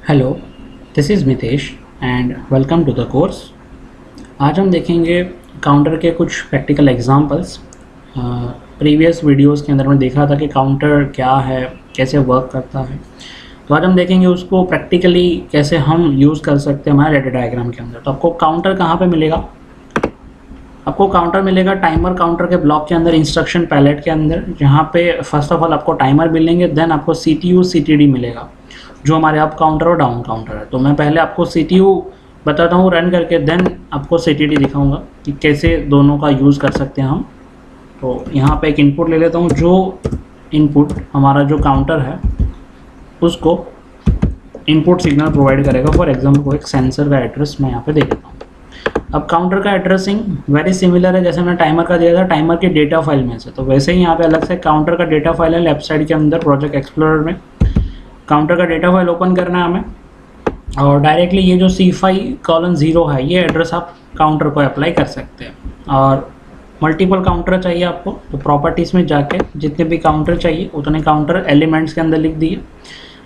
Hello, this is Mitesh and welcome to the course. आज हम देखेंगे काउंटर के कुछ प्रैक्टिकल एग्जांपल्स। प्रीवियस वीडियोस के अंदर हमने देखा था कि काउंटर क्या है, कैसे वर्क करता है। तो आज हम देखेंगे उसको प्रैक्टिकली कैसे हम यूज़ कर सकते हैं हमारे डेटा डायग्राम के अंदर। तो आपको काउंटर कहाँ पे मिलेगा? आपको काउंटर मिलेगा टाइमर काउंटर के ब्लॉक के अंदर, इंस्ट्रक्शन पैलेट के अंदर, जहाँ पे फर्स्ट ऑफ ऑल आपको टाइमर मिलेंगे, देन आपको CPU CTD मिलेगा जो हमारे अप काउंटर और डाउन काउंटर है। तो मैं पहले आपको CPU बताता हूँ रन करके, देन आपको CTD दिखाऊंगा कि कैसे दोनों का यूज़ कर सकते हैं हम। तो यहाँ पे एक इनपुट ले लेता हूँ। जो इनपुट हमारा जो काउंटर है उसको इनपुट सिग्नल प्रोवाइड करेगा। फॉर एग्जाम्पल को एक सेंसर का एड्रेस मैं यहाँ पे दे देता हूँ। अब काउंटर का एड्रेसिंग वेरी सिमिलर है जैसे मैंने टाइमर का दिया था, टाइमर के डेटा फाइल में से। तो वैसे ही यहाँ पे अलग से काउंटर का डेटा फाइल है लेफ्ट साइड के अंदर प्रोजेक्ट एक्सप्लोरर में। काउंटर का डेटा फाइल ओपन करना है हमें और डायरेक्टली ये जो C5:0 है ये एड्रेस आप काउंटर को अप्लाई कर सकते हैं। और मल्टीपल काउंटर चाहिए आपको तो प्रॉपर्टीज़ में जाके जितने भी काउंटर चाहिए उतने काउंटर एलिमेंट्स के अंदर लिख दिए,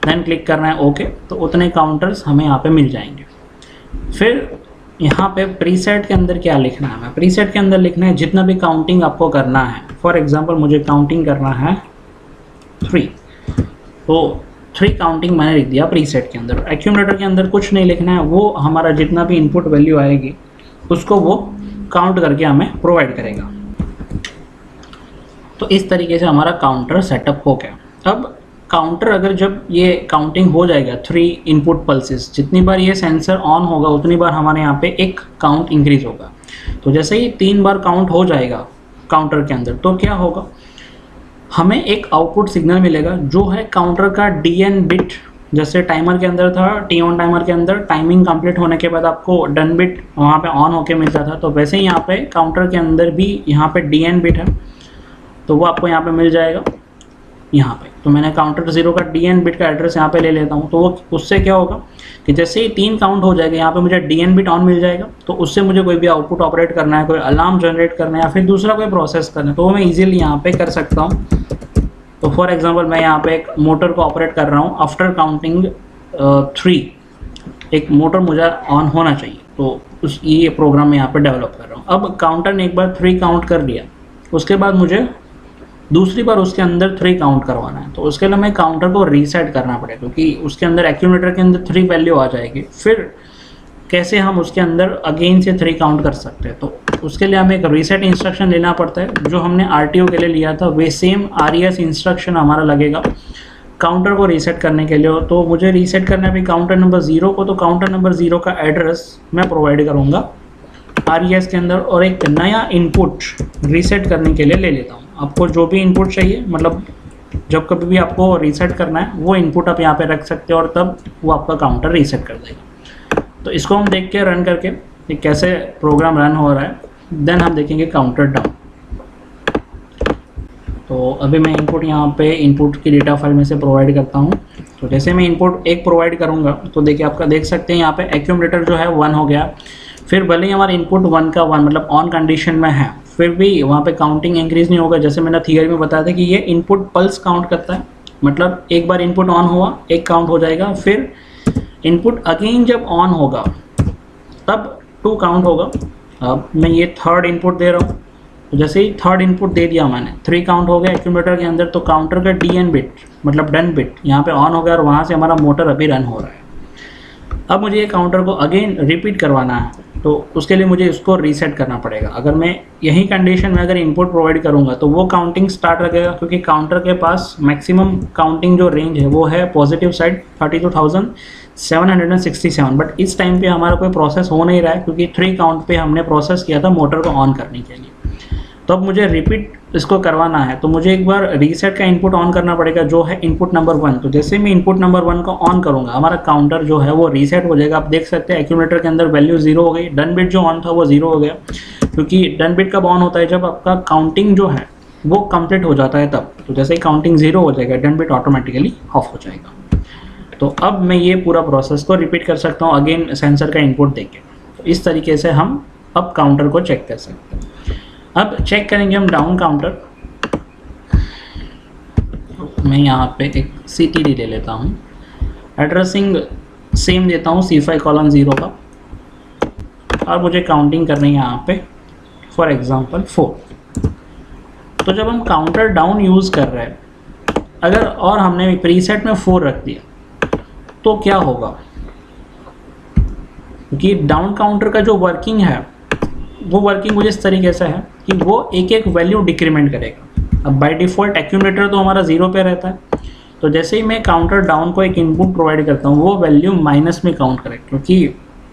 देन क्लिक करना है ओके। तो उतने काउंटर्स हमें यहाँ पे मिल जाएंगे। फिर यहाँ पे प्रीसेट के अंदर क्या लिखना है? प्रीसेट के अंदर लिखना है जितना भी काउंटिंग आपको करना है। फॉर एग्जांपल मुझे काउंटिंग करना है 3, तो 3 काउंटिंग मैंने लिख दिया प्रीसेट के अंदर। एक्यूमुलेटर के अंदर कुछ नहीं लिखना है, वो हमारा जितना भी इनपुट वैल्यू आएगी उसको वो काउंट करके हमें प्रोवाइड करेगा। तो इस तरीके से हमारा काउंटर सेटअप हो गया। अब काउंटर अगर जब ये काउंटिंग हो जाएगा 3 इनपुट पल्सेस, जितनी बार ये सेंसर ऑन होगा उतनी बार हमारे यहाँ पे एक काउंट इंक्रीज होगा। तो जैसे ही 3 बार काउंट हो जाएगा काउंटर के अंदर तो क्या होगा, हमें एक आउटपुट सिग्नल मिलेगा जो है काउंटर का DN बिट। जैसे टाइमर के अंदर था, T-on टाइमर के अंदर टाइमिंग कंप्लीट होने के बाद आपको डन बिट वहाँ पे ऑन होके मिलता था। तो वैसे ही यहाँ पे काउंटर के अंदर भी यहाँ पे DN बिट है तो वो आपको यहाँ पे मिल जाएगा यहाँ पे। तो मैंने काउंटर 0 का DN बिट का एड्रेस यहाँ पे ले लेता हूँ। तो वो उससे क्या होगा कि जैसे ही 3 काउंट हो जाएगा यहाँ पे मुझे DN बिट ऑन मिल जाएगा। तो उससे मुझे कोई भी आउटपुट ऑपरेट करना है, कोई अलार्म जनरेट करना है या फिर दूसरा कोई प्रोसेस करना है तो वो मैं इजीली यहाँ पे कर सकता हूँ। तो फॉर एग्जांपल मैं यहाँ पे एक मोटर को ऑपरेट कर रहा हूँ। आफ्टर काउंटिंग 3 एक मोटर मुझे ऑन होना चाहिए, तो ये प्रोग्राम मैं यहाँ पे डेवलप कर रहा हूँ। अब काउंटर ने एक बार 3 काउंट कर लिया, उसके बाद मुझे दूसरी बार उसके अंदर 3 काउंट करवाना है। तो उसके लिए मैं काउंटर को रीसेट करना पड़ेगा क्योंकि उसके अंदर एक्यूमुलेटर के अंदर 3 वैल्यू आ जाएगी। फिर कैसे हम उसके अंदर अगेन से 3 काउंट कर सकते हैं, तो उसके लिए हमें एक रीसेट इंस्ट्रक्शन लेना पड़ता है। जो हमने RTO के लिए लिया था वे सेम RES इंस्ट्रक्शन हमारा लगेगा काउंटर को रीसेट करने के लिए। तो मुझे रीसेट करना है अभी काउंटर नंबर 0 को। तो काउंटर नंबर 0 का एड्रेस मैं प्रोवाइड करूँगा RES के अंदर और एक नया इनपुट रीसेट करने के लिए ले लेता हूँ। आपको जो भी इनपुट चाहिए, मतलब जब कभी भी आपको रीसेट करना है वो इनपुट आप यहाँ पे रख सकते हो और तब वो आपका काउंटर रीसेट कर देगा। तो इसको हम देख के रन करके कि कैसे प्रोग्राम रन हो रहा है, देन हम देखेंगे काउंटर डाउन। तो अभी मैं इनपुट यहाँ पे इनपुट की डेटा फाइल में से प्रोवाइड करता हूँ। तो जैसे मैं इनपुट एक प्रोवाइड करूँगा तो देखिए आपका देख सकते हैं यहाँ पे एक्यूमुलेटर जो है 1 हो गया। फिर भले ही हमारा इनपुट 1 का 1 मतलब ऑन कंडीशन में है, फिर भी वहाँ पे काउंटिंग इंक्रीज नहीं होगा। जैसे मैंने थियरी में बताया था कि ये इनपुट पल्स काउंट करता है, मतलब एक बार इनपुट ऑन हुआ एक काउंट हो जाएगा, फिर इनपुट अगेन जब ऑन होगा तब 2 काउंट होगा। अब मैं ये 3rd इनपुट दे रहा हूँ, तो जैसे ही 3rd इनपुट दे दिया मैंने 3 काउंट हो गया एक्यूमुलेटर के अंदर। तो काउंटर का DN बिट मतलब डन बिट यहाँ पे ऑन हो गया और वहाँ से हमारा मोटर अभी रन हो रहा है। अब मुझे ये काउंटर को अगेन रिपीट करवाना है, तो उसके लिए मुझे इसको रीसेट करना पड़ेगा। अगर मैं यही कंडीशन में अगर इनपुट प्रोवाइड करूंगा तो वो काउंटिंग स्टार्ट रखेगा क्योंकि काउंटर के पास मैक्सिमम काउंटिंग जो रेंज है वो है पॉजिटिव साइड 32,767। बट इस टाइम पे हमारा कोई प्रोसेस हो नहीं रहा है क्योंकि 3 काउंट पे हमने प्रोसेस किया था मोटर को ऑन करने के लिए। तो अब मुझे रिपीट इसको करवाना है, तो मुझे एक बार रीसेट का इनपुट ऑन करना पड़ेगा जो है इनपुट नंबर 1। तो जैसे मैं इनपुट नंबर 1 को ऑन करूंगा हमारा काउंटर जो है वो रीसेट हो जाएगा। आप देख सकते हैं एक्यूमुलेटर के अंदर वैल्यू 0 हो गई, डन बिट जो ऑन था वो 0 हो गया क्योंकि डन बिट कब ऑन होता है जब आपका काउंटिंग जो है वो कंप्लीट हो जाता है तब। तो जैसे ही काउंटिंग 0 हो जाएगा डन बिट ऑटोमेटिकली ऑफ हो जाएगा। तो अब मैं ये पूरा प्रोसेस को रिपीट कर सकता हूँ अगेन सेंसर का इनपुट देके। तो इस तरीके से हम अब काउंटर को चेक कर सकते हैं। अब चेक करेंगे हम डाउन काउंटर। मैं यहाँ पे एक CTD ले लेता हूँ। एड्रेसिंग सेम देता हूँ C5:0 का, और मुझे काउंटिंग करनी है यहाँ पे फॉर एग्जांपल 4। तो जब हम काउंटर डाउन यूज़ कर रहे हैं, अगर और हमने प्रीसेट में 4 रख दिया तो क्या होगा, क्योंकि डाउन काउंटर का जो वर्किंग है वो वर्किंग मुझे इस तरीके से है कि वो एक एक वैल्यू डिक्रीमेंट करेगा। अब बाय डिफ़ॉल्ट एक्यूमुलेटर तो हमारा 0 पे रहता है, तो जैसे ही मैं काउंटर डाउन को एक इनपुट प्रोवाइड करता हूँ वो वैल्यू माइनस में काउंट करेगा, क्योंकि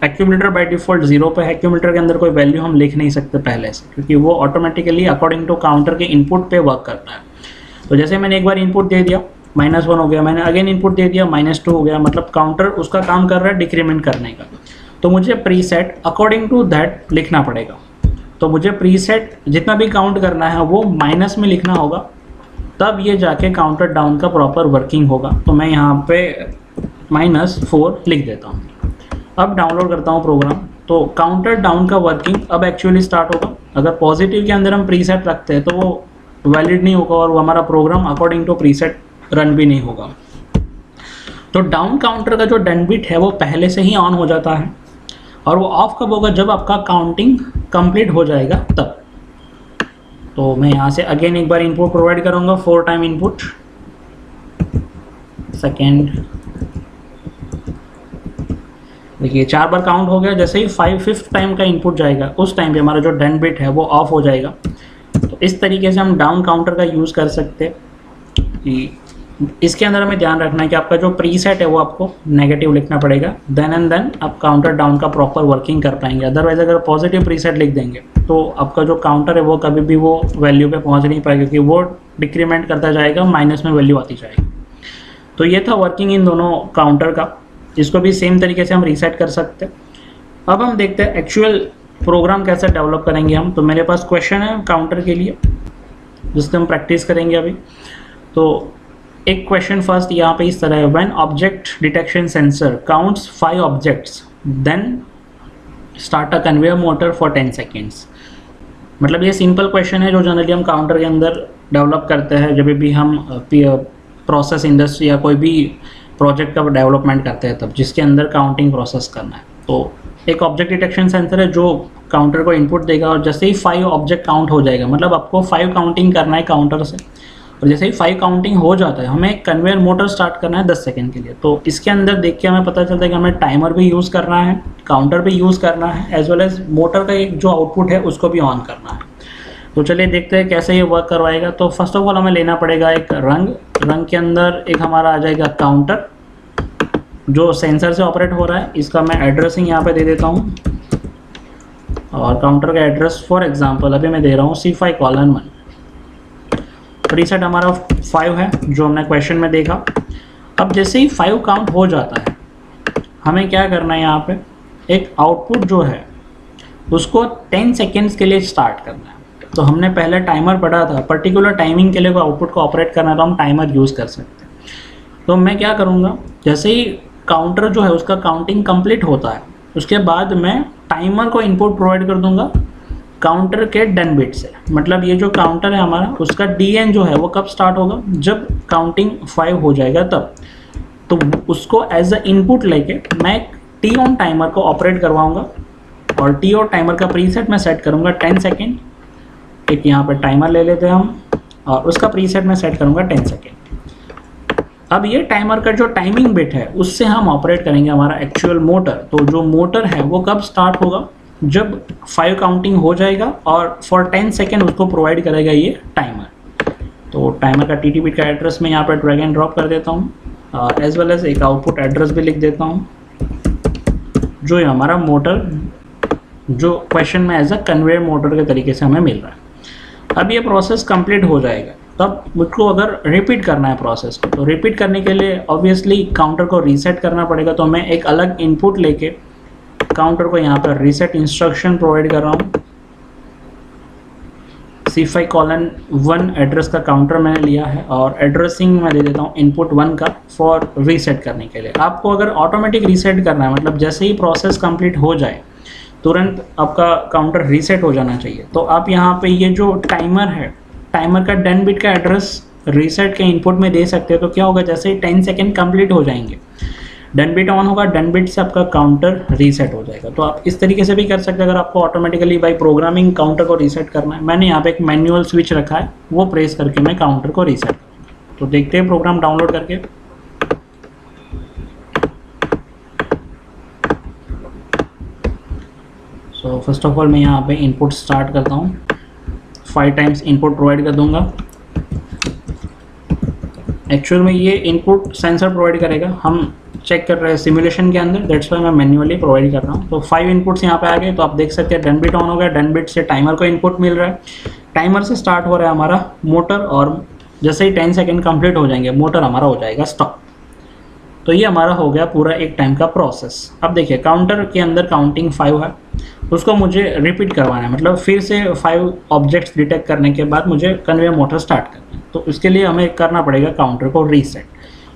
एक्यूमुलेटर बाय डिफ़ॉल्ट 0 पे है। एक्यूमुलेटर के अंदर कोई वैल्यू हम लिख नहीं सकते पहले से, क्योंकि वो ऑटोमेटिकली अकॉर्डिंग टू काउंटर के इनपुट पे वर्क करता है। तो जैसे मैंने एक बार इनपुट दे दिया -1 हो गया, मैंने अगेन इनपुट दे दिया -2 हो गया, मतलब काउंटर उसका काम कर रहा है डिक्रीमेंट करने का। तो मुझे प्रीसेट अकॉर्डिंग टू दैट लिखना पड़ेगा। तो मुझे प्रीसेट जितना भी काउंट करना है वो माइनस में लिखना होगा, तब ये जाके काउंटर डाउन का प्रॉपर वर्किंग होगा। तो मैं यहाँ पे -4 लिख देता हूँ। अब डाउनलोड करता हूँ प्रोग्राम, तो काउंटर डाउन का वर्किंग अब एक्चुअली स्टार्ट होगा। अगर पॉजिटिव के अंदर हम प्रीसेट रखते हैं तो वो वैलिड नहीं होगा और वो हमारा program according to preset run भी नहीं होगा। तो डाउन काउंटर का जो डन बिट है वो पहले से ही ऑन हो जाता है, और वो ऑफ कब होगा, जब आपका काउंटिंग कंप्लीट हो जाएगा तब। तो मैं यहाँ से अगेन एक बार इनपुट प्रोवाइड करूँगा, 4 टाइम इनपुट, सेकेंड, देखिए 4 बार काउंट हो गया। जैसे ही 5th टाइम का इनपुट जाएगा उस टाइम पे हमारा जो डन बिट है वो ऑफ हो जाएगा। तो इस तरीके से हम डाउन काउंटर का यूज़ कर सकते हैं। कि इसके अंदर हमें ध्यान रखना है कि आपका जो प्रीसेट है वो आपको नेगेटिव लिखना पड़ेगा, देन एंड देन आप काउंटर डाउन का प्रॉपर वर्किंग कर पाएंगे। अदरवाइज अगर पॉजिटिव प्रीसेट लिख देंगे तो आपका जो काउंटर है वो कभी भी वो वैल्यू पे पहुंच नहीं पाएगा, क्योंकि वो डिक्रीमेंट करता जाएगा, माइनस में वैल्यू आती जाएगी। तो ये था वर्किंग इन दोनों काउंटर का। इसको भी सेम तरीके से हम रीसेट कर सकते हैं। अब हम देखते हैं एक्चुअल प्रोग्राम कैसे डेवलप करेंगे हम। तो मेरे पास क्वेश्चन है काउंटर के लिए जिससे हम प्रैक्टिस करेंगे अभी। तो एक क्वेश्चन फर्स्ट यहाँ पे इस तरह है, when object detection sensor counts 5 objects then start a conveyor motor for 10 seconds. मतलब ये सिंपल क्वेश्चन है जो जनरली हम काउंटर के अंदर डेवलप करते हैं जब भी हम प्रोसेस इंडस्ट्री या कोई भी प्रोजेक्ट का डेवलपमेंट करते हैं, तब जिसके अंदर काउंटिंग प्रोसेस करना है। तो एक ऑब्जेक्ट डिटेक्शन सेंसर है जो काउंटर को इनपुट देगा, और जैसे ही 5 ऑब्जेक्ट काउंट हो जाएगा, मतलब आपको 5 काउंटिंग करना है काउंटर से, और जैसे ही 5 काउंटिंग हो जाता है हमें एक कन्वेयर मोटर स्टार्ट करना है 10 सेकंड के लिए। तो इसके अंदर देख के हमें पता चलता है कि हमें टाइमर भी यूज़ करना है, काउंटर भी यूज़ करना है, एज वेल एज मोटर का एक जो आउटपुट है उसको भी ऑन करना है। तो चलिए देखते हैं कैसे ये वर्क करवाएगा। तो फर्स्ट ऑफ ऑल हमें लेना पड़ेगा एक रंग के अंदर एक हमारा आ जाएगा काउंटर जो सेंसर से ऑपरेट हो रहा है। इसका मैं एड्रेसिंग यहाँ पे दे देता हूँ, और काउंटर का एड्रेस फॉर एग्जांपल अभी मैं दे रहा हूँ C5:1। प्रीसेट हमारा 5 है जो हमने क्वेश्चन में देखा। अब जैसे ही 5 काउंट हो जाता है हमें क्या करना है, यहाँ पे एक आउटपुट जो है उसको 10 सेकेंड्स के लिए स्टार्ट करना है। तो हमने पहले टाइमर पढ़ा था, पर्टिकुलर टाइमिंग के लिए कोई आउटपुट को ऑपरेट करना है तो हम टाइमर यूज़ कर सकते हैं। तो मैं क्या करूँगा, जैसे ही काउंटर जो है उसका काउंटिंग कंप्लीट होता है उसके बाद मैं टाइमर को इनपुट प्रोवाइड कर दूंगा काउंटर के डन बिट से। मतलब ये जो काउंटर है हमारा उसका DN जो है वो कब स्टार्ट होगा, जब काउंटिंग 5 हो जाएगा तब। तो उसको एज अ इनपुट लेके मैं टी ऑन टाइमर को ऑपरेट करवाऊंगा, और टी ऑन टाइमर का प्रीसेट मैं सेट करूंगा 10 सेकेंड। एक यहाँ पर टाइमर ले लेते हैं हम, और उसका प्रीसेट मैं सेट करूंगा 10 सेकेंड। अब ये टाइमर का जो टाइमिंग बिट है उससे हम ऑपरेट करेंगे हमारा एक्चुअल मोटर। तो जो मोटर है वो कब स्टार्ट होगा, जब 5 काउंटिंग हो जाएगा, और फॉर 10 सेकेंड उसको प्रोवाइड करेगा ये टाइमर। तो टाइमर का TT बिट का एड्रेस मैं यहाँ पर ड्रैग एंड ड्रॉप कर देता हूँ, और एज वेल एज एक आउटपुट एड्रेस भी लिख देता हूँ जो ये हमारा मोटर जो क्वेश्चन में एज अ कन्वेयर मोटर के तरीके से हमें मिल रहा है। अब ये प्रोसेस कंप्लीट हो जाएगा, तब मुझको अगर रिपीट करना है प्रोसेस को, तो रिपीट करने के लिए ऑब्वियसली काउंटर को रीसेट करना पड़ेगा। तो मैं एक अलग इनपुट लेके काउंटर को यहाँ पर रीसेट इंस्ट्रक्शन प्रोवाइड कर रहा हूँ। C5:1 एड्रेस का काउंटर मैंने लिया है, और एड्रेसिंग मैं दे देता हूँ इनपुट 1 का फॉर रीसेट करने के लिए। आपको अगर ऑटोमेटिक रीसेट करना है, मतलब जैसे ही प्रोसेस कंप्लीट हो जाए तुरंत आपका काउंटर रीसेट हो जाना चाहिए, तो आप यहाँ पे ये जो टाइमर है, टाइमर का डन बिट का एड्रेस रीसेट के इनपुट में दे सकते हो। तो क्या होगा, जैसे ही 10 सेकेंड कंप्लीट हो जाएंगे डन बिट ऑन होगा, डन बिट से आपका काउंटर रीसेट हो जाएगा। तो आप इस तरीके से भी कर सकते हैं अगर आपको ऑटोमेटिकली बाई प्रोग्रामिंग काउंटर को रीसेट करना है। मैंने यहाँ पे एक मैनुअल स्विच रखा है, वो प्रेस करके मैं काउंटर को रीसेट करूँगा। तो देखते हैं प्रोग्राम डाउनलोड करके। सो फर्स्ट ऑफ ऑल मैं यहाँ पे इनपुट स्टार्ट करता हूँ, 5 टाइम्स इनपुट प्रोवाइड कर दूंगा। एक्चुअल में ये इनपुट सेंसर प्रोवाइड करेगा, हम चेक कर रहे हैं सिमुलेशन के अंदर, दैट्स वाई मैं मैन्युअली प्रोवाइड कर रहा हूँ। तो 5 इनपुट्स यहाँ पे आ गए। तो आप देख सकते हैं डन बिट ऑन हो गया, डन बिट से टाइमर को इनपुट मिल रहा है, टाइमर से स्टार्ट हो रहा है हमारा मोटर, और जैसे ही 10 सेकेंड कंप्लीट हो जाएंगे मोटर हमारा हो जाएगा स्टॉप। तो ये हमारा हो गया पूरा एक टाइम का प्रोसेस। अब देखिए काउंटर के अंदर काउंटिंग 5 है, उसको मुझे रिपीट करवाना है, मतलब फिर से 5 ऑब्जेक्ट्स डिटेक्ट करने के बाद मुझे कन्वेयर मोटर स्टार्ट करना है। तो इसके लिए हमें करना पड़ेगा काउंटर को रीसेट।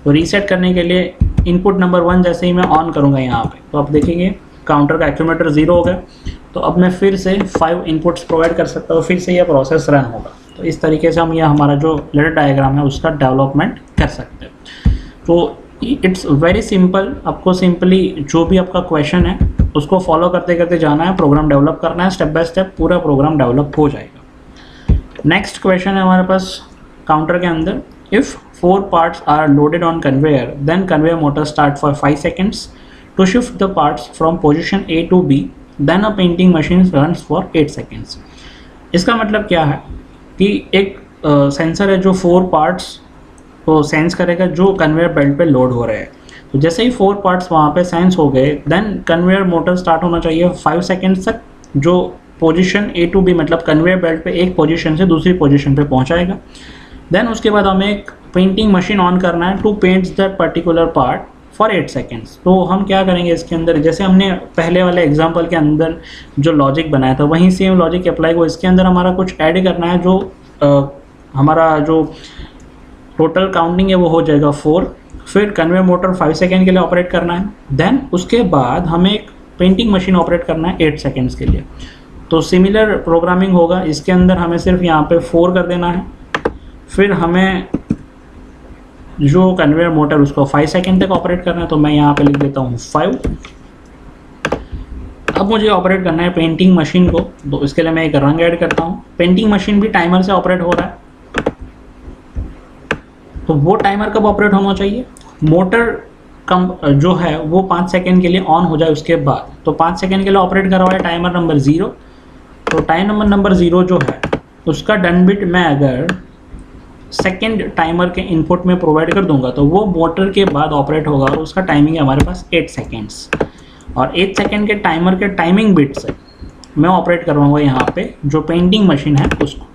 तो रीसेट करने के लिए इनपुट नंबर 1 जैसे ही मैं ऑन करूँगा यहाँ पे, तो आप देखेंगे काउंटर का एक्यूमुलेटर 0 हो गया। तो अब मैं फिर से 5 इनपुट्स प्रोवाइड कर सकता हूँ, फिर से यह प्रोसेस रन होगा। तो इस तरीके से हम यह हमारा जो लेटर डायग्राम है उसका डेवलपमेंट कर सकते हैं। तो इट्स वेरी सिंपल, आपको सिंपली जो भी आपका क्वेश्चन है उसको फॉलो करते करते जाना है, प्रोग्राम डेवलप करना है, स्टेप बाय स्टेप पूरा प्रोग्राम डेवलप हो जाएगा। नेक्स्ट क्वेश्चन है हमारे पास काउंटर के अंदर, if 4 parts are loaded on conveyor, then conveyor motor start for 5 seconds to shift the parts from position A to B, then a painting machine runs for 8 seconds। इसका मतलब क्या है कि एक सेंसर है जो 4 parts को सेंस करेगा जो कन्वेयर बेल्ट पे लोड हो रहे हैं। तो जैसे ही 4 पार्ट्स वहाँ पे सेंस हो गए, देन कन्वेयर मोटर स्टार्ट होना चाहिए 5 सेकेंड्स तक, जो पोजीशन A to B मतलब कन्वेयर बेल्ट पे एक पोजीशन से दूसरी पोजीशन पे पहुँचाएगा। देन उसके बाद हमें एक पेंटिंग मशीन ऑन करना है to paints that particular part for 8 seconds. तो हम क्या करेंगे इसके अंदर, जैसे हमने पहले वाले एग्जाम्पल के अंदर जो लॉजिक बनाया था वहीं सेम लॉजिक अप्लाई को इसके अंदर हमारा कुछ ऐड करना है, जो हमारा जो टोटल काउंटिंग है वो हो जाएगा 4। फिर कन्वेयर मोटर 5 सेकेंड के लिए ऑपरेट करना है, देन उसके बाद हमें एक पेंटिंग मशीन ऑपरेट करना है 8 सेकेंड्स के लिए। तो सिमिलर प्रोग्रामिंग होगा, इसके अंदर हमें सिर्फ यहाँ पे 4 कर देना है, फिर हमें जो कन्वेयर मोटर उसको 5 सेकेंड तक ऑपरेट करना है। तो मैं यहाँ पे लिख देता हूँ 5। अब मुझे ऑपरेट करना है पेंटिंग मशीन को, तो इसके लिए मैं एक रंग ऐड करता हूँ। पेंटिंग मशीन भी टाइमर से ऑपरेट हो रहा है, तो वो टाइमर कब ऑपरेट होना चाहिए, मोटर कम जो है वो 5 सेकेंड के लिए ऑन हो जाए उसके बाद। तो 5 सेकेंड के लिए ऑपरेट करवाए टाइमर नंबर 0। तो टाइमर नंबर 0 जो है उसका डन बिट मैं अगर सेकेंड टाइमर के इनपुट में प्रोवाइड कर दूंगा तो वो मोटर के बाद ऑपरेट होगा, और उसका टाइमिंग है हमारे पास 8 सेकेंड्स। और 8 सेकेंड के टाइमर के टाइमिंग बिट से मैं ऑपरेट करवाऊँगा यहाँ पे जो पेंटिंग मशीन है उसको।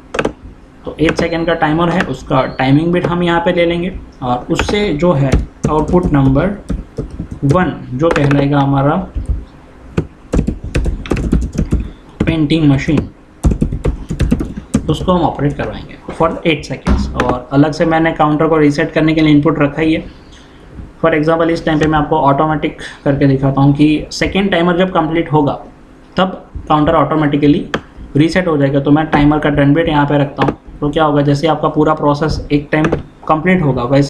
तो 8 सेकेंड का टाइमर है, उसका टाइमिंग बिट हम यहाँ पे ले लेंगे, और उससे जो है आउटपुट नंबर 1 जो कहलाएगा हमारा पेंटिंग मशीन, उसको हम ऑपरेट करवाएंगे फॉर 8 सेकेंड्स। और अलग से मैंने काउंटर को रीसेट करने के लिए इनपुट रखा ही है। फॉर एग्जांपल इस टाइम पे मैं आपको ऑटोमेटिक करके दिखाता हूँ कि सेकेंड टाइमर जब कंप्लीट होगा तब काउंटर ऑटोमेटिकली रीसेट हो जाएगा। तो मैं टाइमर का डन बिट यहाँ पे रखता हूँ। तो क्या होगा, जैसे आपका पूरा प्रोसेस एक टाइम कंप्लीट होगा वैसे